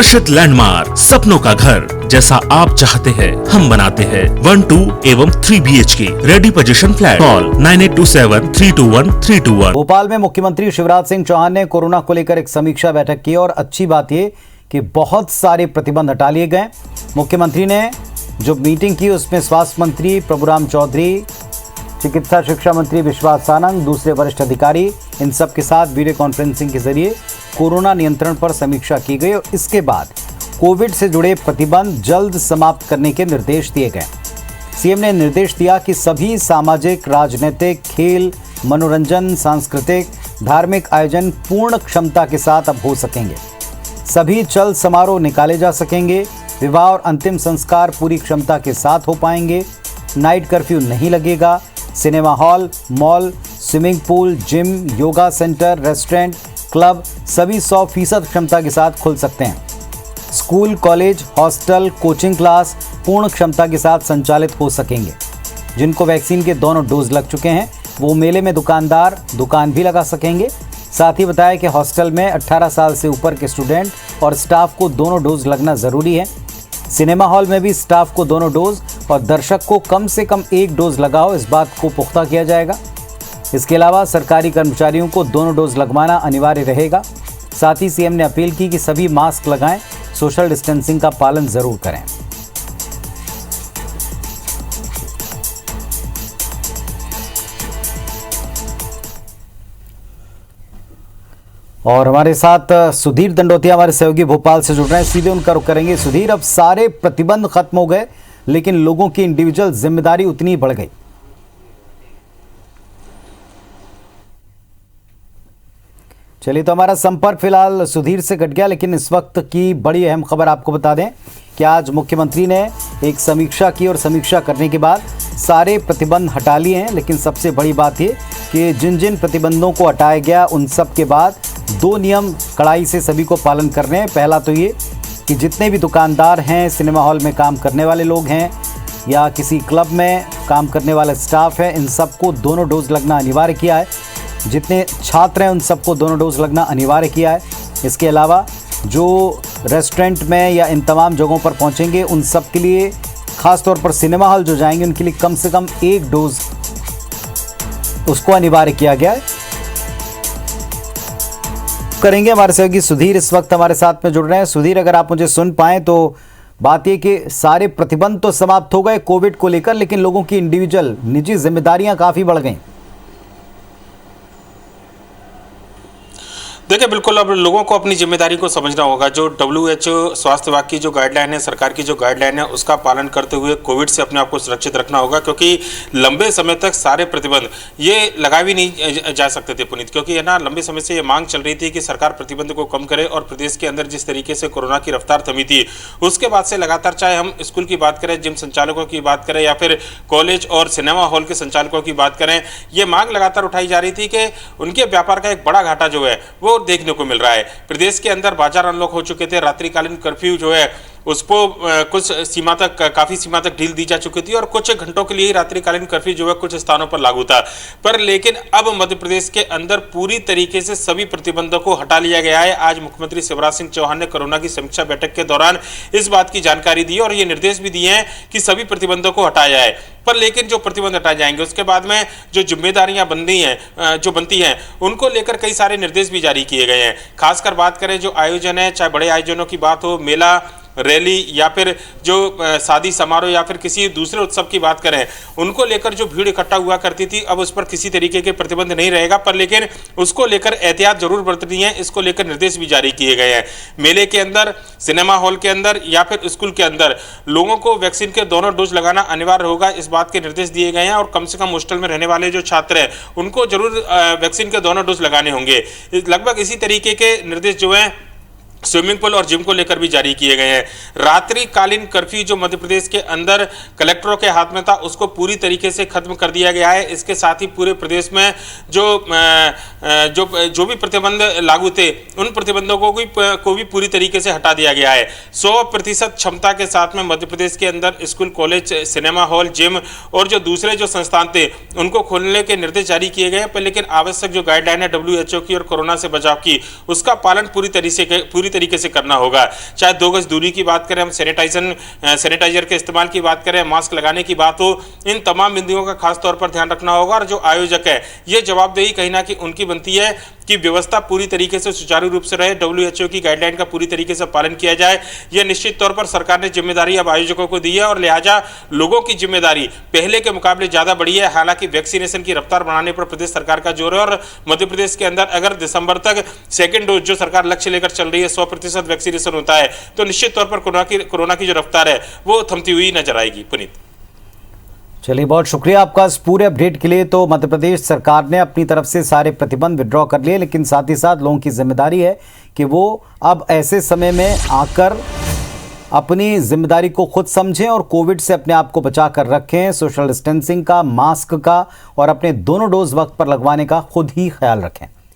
आकर्षित लैंडमार्क, सपनों का घर जैसा आप चाहते हैं हम बनाते हैं। 1, 2 एवं 3 BHK ready position flat. Call 9827321321। Bhopal में मुख्यमंत्री शिवराज सिंह चौहान ने कोरोना को लेकर एक समीक्षा बैठक की और अच्छी बात ये कि बहुत सारे प्रतिबंध हटा लिए गए। मुख्यमंत्री ने जो मीटिंग की उसमें स्वास्थ्य मंत्री प्रभुराम चौधरी, चिकित्सा शिक्षा मंत्री विश्वास सानंद, दूसरे वरिष्ठ अधिकारी, इन सब के साथ वीडियो कॉन्फ्रेंसिंग के जरिए कोरोना नियंत्रण पर समीक्षा की गई और इसके बाद कोविड से जुड़े प्रतिबंध जल्द समाप्त करने के निर्देश दिए गए। सीएम ने निर्देश दिया कि सभी सामाजिक, राजनीतिक, खेल, मनोरंजन, सांस्कृतिक, धार्मिक आयोजन पूर्ण क्षमता के साथ अब हो सकेंगे। सभी चल समारोह निकाले जा सकेंगे। विवाह और अंतिम संस्कार पूरी क्षमता के साथ हो पाएंगे। नाइट कर्फ्यू नहीं लगेगा। Cinema hall, mall, swimming pool, gym, yoga centre, restaurant, club सभी 100% क्षमता के साथ खुल सकते हैं। School, college, hostel, coaching class पूर्ण क्षमता के साथ संचालित हो सकेंगे। जिनको वैक्सीन के दोनों डोज लग चुके हैं वो मेले में दुकानदार दुकान भी लगा सकेंगे। साथ ही बताया कि हॉस्टल में 18 साल से ऊपर के स्टूडेंट और स्टाफ को दोनों डोज लगना ज़रूरी है। सिनेमा हॉल में भी स्टाफ को दोनों डोज और दर्शक को कम से कम 1 डोज लगाओ, इस बात को पुख्ता किया जाएगा। इसके अलावा सरकारी कर्मचारियों को दोनों डोज लगवाना अनिवार्य रहेगा। साथ ही सीएम ने अपील की कि सभी मास्क लगाएं, सोशल डिस्टेंसिंग का पालन जरूर करें। और हमारे साथ सुधीर दंडोतिया हमारे सहयोगी भोपाल से जुड़ रहे हैं, सीधे उनका रुख करेंगे। सुधीर, अब सारे प्रतिबंध खत्म हो गए लेकिन लोगों की इंडिविजुअल जिम्मेदारी उतनी ही बढ़ गई। चलिए, तो हमारा संपर्क फिलहाल सुधीर से कट गया, लेकिन इस वक्त की बड़ी अहम खबर आपको बता दें कि आज मुख्यमंत्री ने एक समीक्षा की और समीक्षा करने के बाद सारे प्रतिबंध हटा लिए हैं। लेकिन सबसे बड़ी बात ये कि जिन जिन प्रतिबंधों को हटाया गया उन सब के बाद 2 नियम कड़ाई से सभी को पालन करने हैं। पहला तो ये कि जितने भी दुकानदार हैं, सिनेमा हॉल में काम करने वाले लोग हैं या किसी क्लब में काम करने वाला स्टाफ है, इन सबको दोनों डोज लगना अनिवार्य किया है। जितने छात्र हैं उन सबको दोनों डोज लगना अनिवार्य किया है। इसके अलावा जो रेस्टोरेंट में या इन तमाम जगहों पर पहुंचेंगे उन सब के लिए, ख़ास तौर पर सिनेमा हॉल जो जाएंगे उनके लिए कम से कम 1 डोज उसको अनिवार्य किया गया है। करेंगे हमारे सहयोगी सुधीर इस वक्त हमारे साथ में जुड़ रहे हैं। सुधीर, अगर आप मुझे सुन पाएं तो बात यह कि सारे प्रतिबंध तो समाप्त हो गए कोविड को लेकर, लेकिन लोगों की इंडिविजुअल निजी जिम्मेदारियां काफ़ी बढ़ गई। देखिए, बिल्कुल अब लोगों को अपनी जिम्मेदारी को समझना होगा। जो WHO स्वास्थ्य विभाग की जो गाइडलाइन है, सरकार की जो गाइडलाइन है, उसका पालन करते हुए कोविड से अपने आप को सुरक्षित रखना होगा। क्योंकि लंबे समय तक सारे प्रतिबंध ये लगा भी नहीं जा सकते थे पुनीत, क्योंकि है ना, लंबे समय से ये मांग चल रही थी कि सरकार प्रतिबंध को कम करे। और प्रदेश के अंदर जिस तरीके से कोरोना की रफ्तार थमी थी उसके बाद से लगातार, चाहे हम स्कूल की बात करें, जिम संचालकों की बात करें या फिर कॉलेज और सिनेमा हॉल के संचालकों की बात करें, ये मांग लगातार उठाई जा रही थी कि उनके व्यापार का एक बड़ा घाटा जो है वो देखने को मिल रहा है। प्रदेश के अंदर बाजार अनलॉक हो चुके थे। रात्रिकालीन कर्फ्यू जो है उसको कुछ सीमा तक, काफी सीमा तक ढील दी जा चुकी थी और कुछ घंटों के लिए ही रात्रिकालीन कर्फ्यू जो है कुछ स्थानों पर लागू था। पर लेकिन अब मध्य प्रदेश के अंदर पूरी तरीके से सभी प्रतिबंधों को हटा लिया गया है। आज मुख्यमंत्री शिवराज सिंह चौहान ने कोरोना की समीक्षा बैठक के दौरान इस बात की जानकारी दी और ये निर्देश भी दिए हैं कि सभी प्रतिबंधों को हटाया जाए। पर लेकिन जो प्रतिबंध हटाए जाएंगे उसके बाद में जो जिम्मेदारियां बनती हैं उनको लेकर कई सारे निर्देश भी जारी किए गए हैं। खासकर बात करें जो आयोजन है, चाहे बड़े आयोजनों की बात हो, मेला, रैली या फिर जो शादी समारोह या फिर किसी दूसरे उत्सव की बात करें, उनको लेकर जो भीड़ इकट्ठा हुआ करती थी अब उस पर किसी तरीके के प्रतिबंध नहीं रहेगा। पर लेकिन उसको लेकर एहतियात जरूर बरतनी है, इसको लेकर निर्देश भी जारी किए गए हैं। मेले के अंदर, सिनेमा हॉल के अंदर या फिर स्कूल के अंदर लोगों को वैक्सीन के दोनों डोज लगाना अनिवार्य होगा, इस बात के निर्देश दिए गए हैं। और कम से कम हॉस्टल में रहने वाले जो छात्र हैं उनको जरूर वैक्सीन के दोनों डोज लगाने होंगे। लगभग इसी तरीके के निर्देश जो हैं स्विमिंग पूल और जिम को लेकर भी जारी किए गए हैं। रात्रिकालीन कर्फ्यू जो मध्य प्रदेश के अंदर कलेक्टरों के हाथ में था उसको पूरी तरीके से खत्म कर दिया गया है। इसके साथ ही पूरे प्रदेश में जो भी प्रतिबंध लागू थे उन प्रतिबंधों को भी पूरी तरीके से हटा दिया गया है। 100% क्षमता के साथ में मध्य प्रदेश के अंदर school, college, cinema hall, gym और जो दूसरे जो संस्थान थे उनको खोलने के निर्देश जारी किए गए हैं। पर लेकिन आवश्यक जो गाइडलाइन है WHO की और कोरोना से बचाव की, उसका पालन पूरी तरीके से करना होगा। चाहे 2 गज दूरी की बात करें, हम सैनिटाइजर के इस्तेमाल की बात करें, मास्क लगाने की बात हो, इन तमाम बिंदुओं का खास तौर पर ध्यान रखना होगा। और जो आयोजक है, ये जवाबदेही कहीं ना कहीं उनकी बनती है कि व्यवस्था पूरी तरीके से सुचारू रूप से रहे, WHO की गाइडलाइन का पूरी तरीके से पालन किया जाए। यह निश्चित तौर पर सरकार ने जिम्मेदारी अब आयोजकों को दी है और लिहाजा लोगों की जिम्मेदारी पहले के मुकाबले ज्यादा बढ़ी है। हालांकि वैक्सीनेशन की रफ्तार बढ़ाने पर प्रदेश सरकार का जोर है और मध्य प्रदेश के अंदर अगर दिसंबर तक सेकेंड डोज जो सरकार लक्ष्य लेकर चल रही है 100% वैक्सीनेशन होता है तो निश्चित तौर पर कोरोना की जो रफ्तार है वो थमती हुई नजर आएगी। पुनीत, चलिए, बहुत शुक्रिया आपका इस पूरे अपडेट के लिए। तो मध्य प्रदेश सरकार ने अपनी तरफ से सारे प्रतिबंध विड्रॉ कर लिए, लेकिन साथ ही साथ लोगों की जिम्मेदारी है कि वो अब ऐसे समय में आकर अपनी जिम्मेदारी को खुद समझें और कोविड से अपने आप को बचा कर रखें। सोशल डिस्टेंसिंग का, मास्क का और अपने दोनों डोज वक्त पर लगवाने का खुद ही ख्याल रखें।